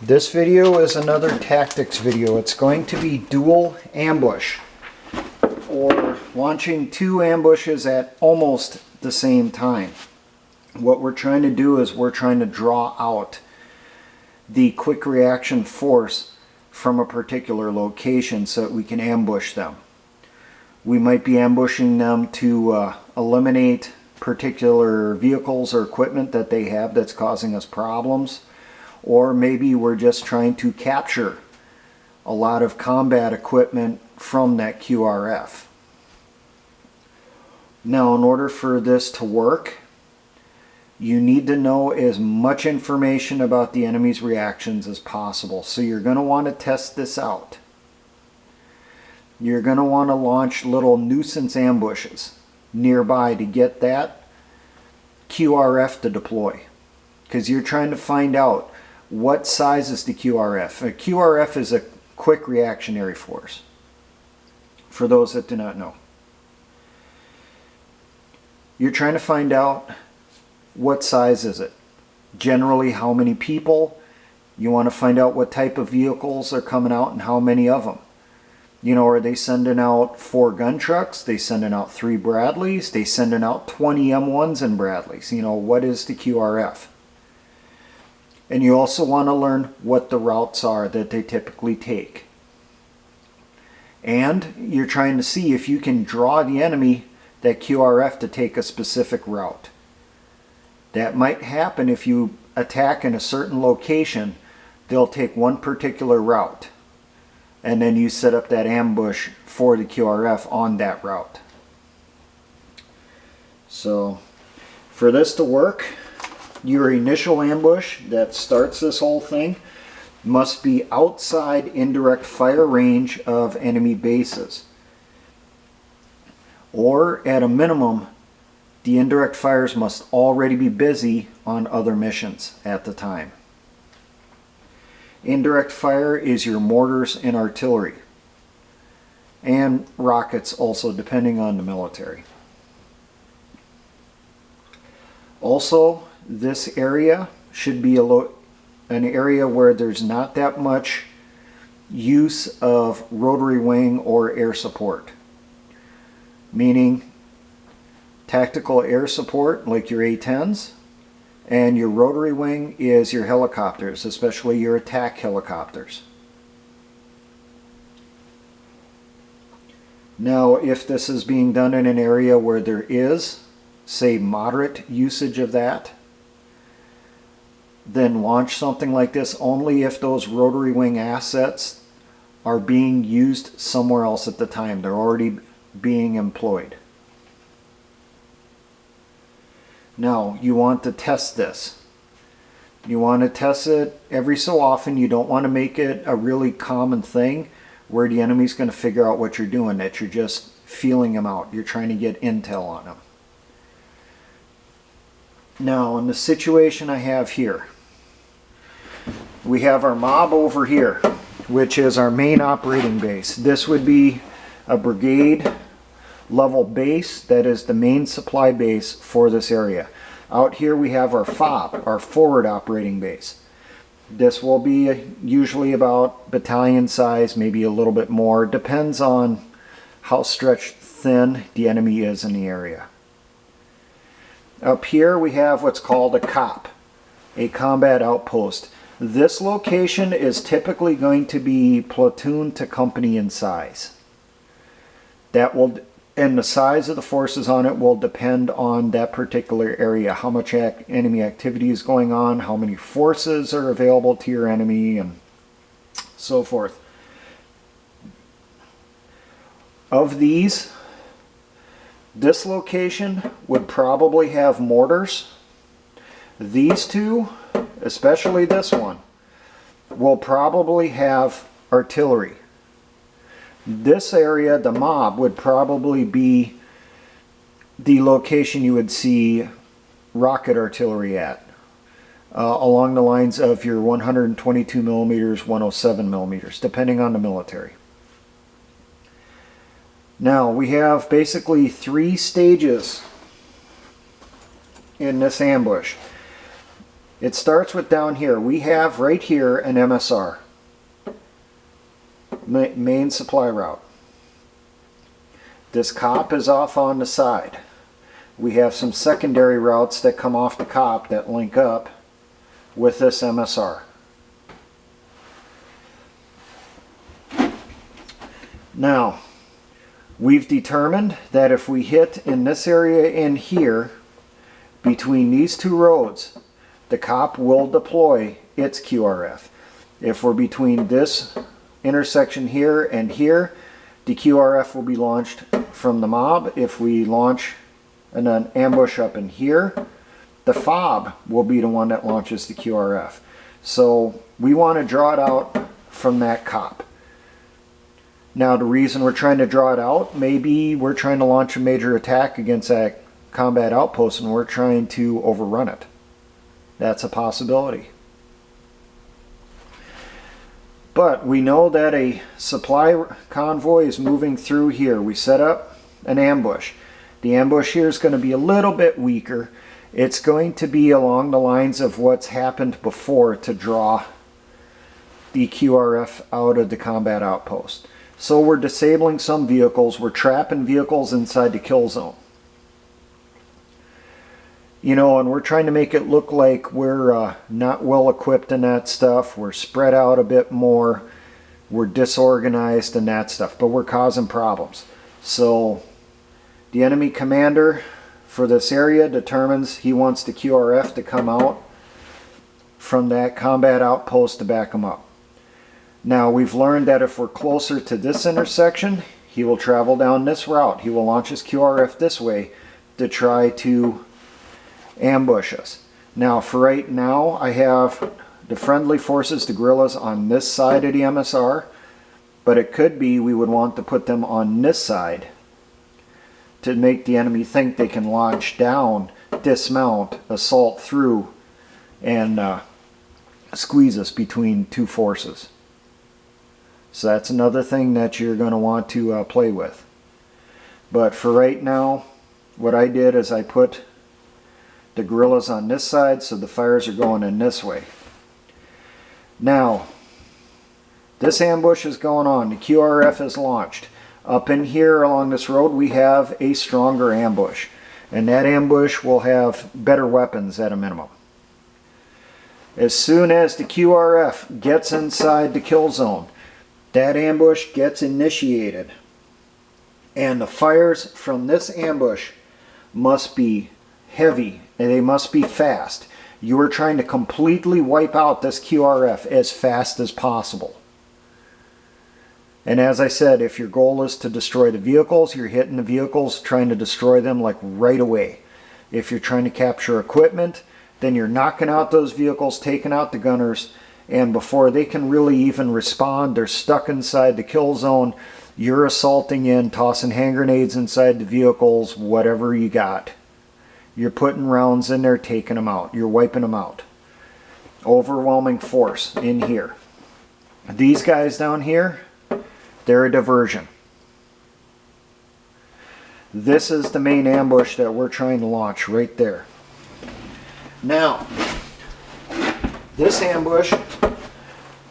This video is another tactics video. It's going to be dual ambush, or launching two ambushes at almost the same time. What we're trying to do is we're trying to draw out the quick reaction force from a particular location so that we can ambush them. We might be ambushing them to eliminate particular vehicles or equipment that they have that's causing us problems. Or maybe we're just trying to capture a lot of combat equipment from that QRF. Now, in order for this to work, you need to know as much information about the enemy's reactions as possible. So you're going to want to test this out. You're going to want to launch little nuisance ambushes nearby to get that QRF to deploy. Because you're trying to find out what size is the QRF. A QRF is a quick reactionary force, for those that do not know. You're trying to find out what size is it. Generally, how many people. You want to find out what type of vehicles are coming out and how many of them. You know, are they sending out 4 gun trucks? They sending out 3 Bradleys? They sending out 20 M1s and Bradleys? You know, what is the QRF? And you also want to learn what the routes are that they typically take. And you're trying to see if you can draw the enemy, that QRF, to take a specific route. That might happen if you attack in a certain location. They'll take one particular route. And then you set up that ambush for the QRF on that route. So, for this to work, your initial ambush that starts this whole thing must be outside indirect fire range of enemy bases. Or, at a minimum, the indirect fires must already be busy on other missions at the time. Indirect fire is your mortars and artillery. And rockets also, depending on the military. Also, this area should be an area where there's not that much use of rotary wing or air support. Meaning tactical air support like your A-10s, and your rotary wing is your helicopters, especially your attack helicopters. Now, if this is being done in an area where there is, say, moderate usage of that, then launch something like this only if those rotary wing assets are being used somewhere else at the time. They're already being employed. Now, you want to test this. You want to test it every so often. You don't want to make it a really common thing where the enemy's going to figure out what you're doing, that you're just feeling them out. You're trying to get intel on them. Now, in the situation I have here, we have our mob over here, which is our main operating base. This would be a brigade level base. That is the main supply base for this area. Out here we have our FOB, our forward operating base. This will be usually about battalion size, maybe a little bit more. Depends on how stretched thin the enemy is in the area. Up here we have what's called a COP, a combat outpost. This location is typically going to be platoon to company in size. And the size of the forces on it will depend on that particular area, how much enemy activity is going on, how many forces are available to your enemy, and so forth. Of these, this location would probably have mortars. These two, especially this one, will probably have artillery. This area, the mob, would probably be the location you would see rocket artillery at, along the lines of your 122 millimeters, 107 millimeters, depending on the military. Now, we have basically 3 stages in this ambush. It starts with down here. We have right here an MSR, main supply route. This COP is off on the side. We have some secondary routes that come off the COP that link up with this MSR. Now, we've determined that if we hit in this area in here, between these two roads, the COP will deploy its QRF. If we're between this intersection here and here, the QRF will be launched from the mob. If we launch an ambush up in here, the FOB will be the one that launches the QRF. So we want to draw it out from that COP. Now the reason we're trying to draw it out, maybe we're trying to launch a major attack against that combat outpost and we're trying to overrun it. That's a possibility. But we know that a supply convoy is moving through here. We set up an ambush. The ambush here is going to be a little bit weaker. It's going to be along the lines of what's happened before to draw the QRF out of the combat outpost. So we're disabling some vehicles. We're trapping vehicles inside the kill zone. You know, and we're trying to make it look like we're not well equipped in that stuff. We're spread out a bit more. We're disorganized and that stuff. But we're causing problems. So the enemy commander for this area determines he wants the QRF to come out from that combat outpost to back him up. Now we've learned that if we're closer to this intersection, he will travel down this route. He will launch his QRF this way to try to ambush us. Now for right now, I have the friendly forces, the guerrillas, on this side of the MSR, but it could be we would want to put them on this side to make the enemy think they can launch down, dismount, assault through, and squeeze us between two forces. So that's another thing that you're going to want to play with. But for right now, what I did is I put the guerrillas on this side, so the fires are going in this way. Now, this ambush is going on. The QRF is launched. Up in here along this road, we have a stronger ambush. And that ambush will have better weapons at a minimum. As soon as the QRF gets inside the kill zone, that ambush gets initiated. And the fires from this ambush must be heavy, and they must be fast. You are trying to completely wipe out this QRF as fast as possible. And as I said, if your goal is to destroy the vehicles, you're hitting the vehicles, trying to destroy them like right away. If you're trying to capture equipment, then you're knocking out those vehicles, taking out the gunners, and before they can really even respond, they're stuck inside the kill zone. You're assaulting in, tossing hand grenades inside the vehicles, whatever you got. You're putting rounds in there, taking them out. You're wiping them out. Overwhelming force in here. These guys down here, they're a diversion. This is the main ambush that we're trying to launch right there. Now, this ambush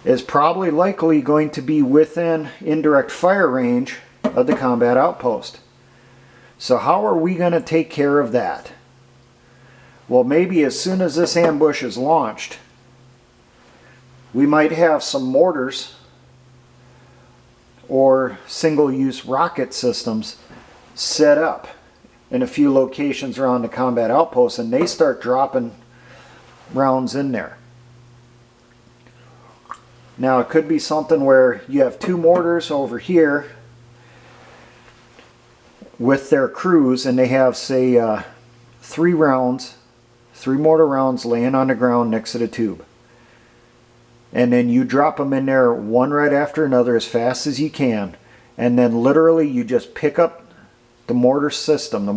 is probably likely going to be within indirect fire range of the combat outpost. So how are we going to take care of that? Well, maybe as soon as this ambush is launched, we might have some mortars or single-use rocket systems set up in a few locations around the combat outpost, and they start dropping rounds in there. Now it could be something where you have two mortars over here with their crews, and they have, say, three mortar rounds laying on the ground next to the tube. And then you drop them in there one right after another as fast as you can, and then literally you just pick up the mortar system,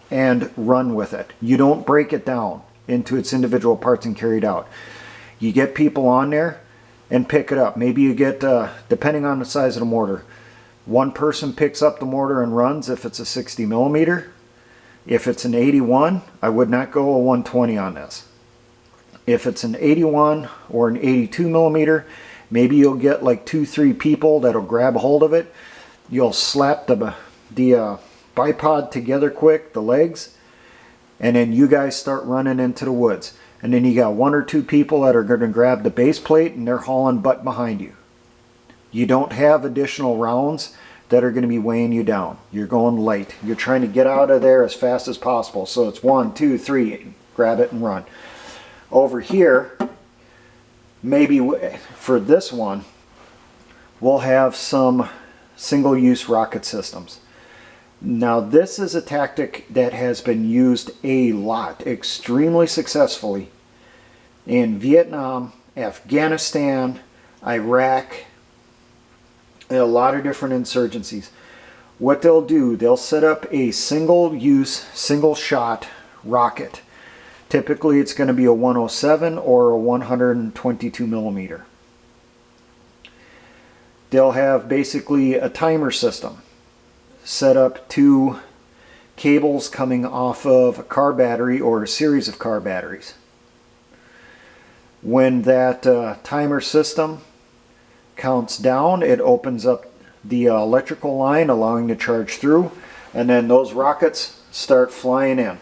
and run with it. You don't break it down into its individual parts and carry it out. You get people on there and pick it up. Maybe you get, depending on the size of the mortar, one person picks up the mortar and runs if it's a 60 millimeter. If it's an 81, I would not go a 120 on this. If it's an 81 or an 82 millimeter, maybe you'll get like 2-3 people that'll grab a hold of it. You'll slap the bipod together quick, the legs, and then you guys start running into the woods. And then you got 1 or 2 people that are going to grab the base plate and they're hauling butt behind you. You don't have additional rounds that are going to be weighing you down. You're going light. You're trying to get out of there as fast as possible. So it's 1, 2, 3, grab it and run. Over here, maybe for this one, we'll have some single-use rocket systems. Now this is a tactic that has been used a lot, extremely successfully, in Vietnam, Afghanistan, Iraq, and a lot of different insurgencies. What they'll do, they'll set up a single-use, single-shot rocket. Typically it's going to be a 107 or a 122 millimeter. They'll have basically a timer system set up 2 cables coming off of a car battery or a series of car batteries. When that timer system counts down, it opens up the electrical line, allowing the charge through, and then those rockets start flying in.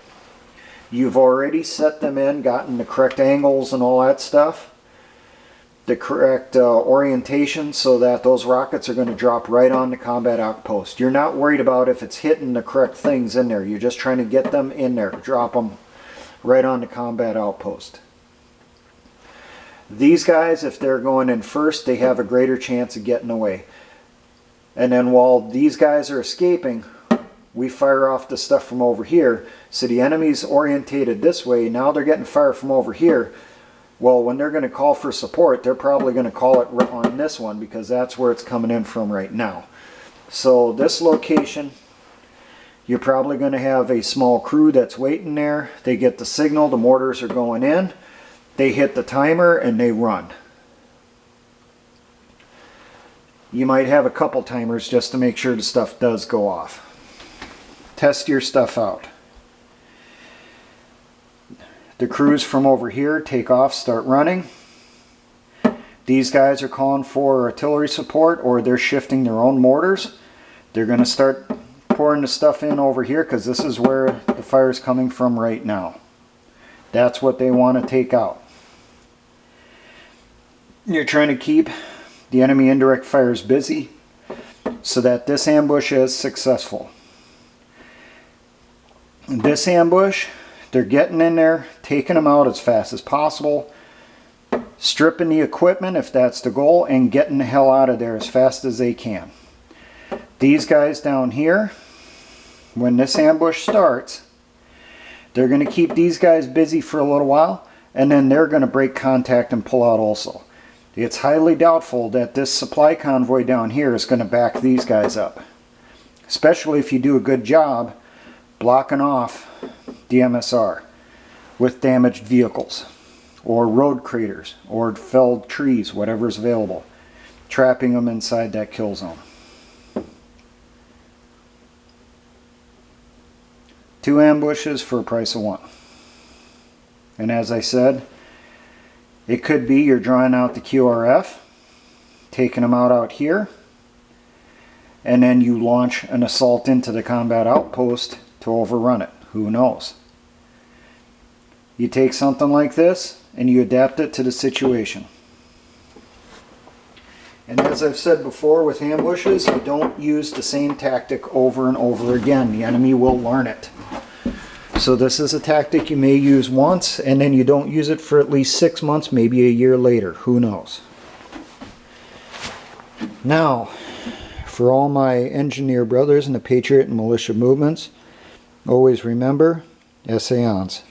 You've already set them in, gotten the correct angles and all that stuff, the correct orientation, so that those rockets are going to drop right on the combat outpost. You're not worried about if it's hitting the correct things in there. You're just trying to get them in there, drop them right on the combat outpost. These guys, if they're going in first, they have a greater chance of getting away. And then while these guys are escaping, we fire off the stuff from over here. So the enemy's orientated this way. Now they're getting fire from over here. Well, when they're going to call for support, they're probably going to call it on this one because that's where it's coming in from right now. So this location, you're probably going to have a small crew that's waiting there. They get the signal, the mortars are going in. They hit the timer and they run. You might have a couple timers just to make sure the stuff does go off. Test your stuff out. The crews from over here take off, start running. These guys are calling for artillery support, or they're shifting their own mortars. They're going to start pouring the stuff in over here because this is where the fire is coming from right now. That's what they want to take out. You're trying to keep the enemy indirect fires busy so that this ambush is successful. This ambush, they're getting in there, taking them out as fast as possible, stripping the equipment if that's the goal, and getting the hell out of there as fast as they can. These guys down here, when this ambush starts, they're going to keep these guys busy for a little while, and then they're going to break contact and pull out also. It's highly doubtful that this supply convoy down here is going to back these guys up, especially if you do a good job blocking off the MSR with damaged vehicles or road craters or felled trees, whatever's available, trapping them inside that kill zone. 2 ambushes for a price of 1. And as I said, it could be you're drawing out the QRF, taking them out here, and then you launch an assault into the combat outpost to overrun it. Who knows? You take something like this and you adapt it to the situation. And as I've said before with ambushes, you don't use the same tactic over and over again. The enemy will learn it. So this is a tactic you may use once, and then you don't use it for at least 6 months, maybe a year later. Who knows? Now, for all my engineer brothers in the Patriot and militia movements, always remember, essayons.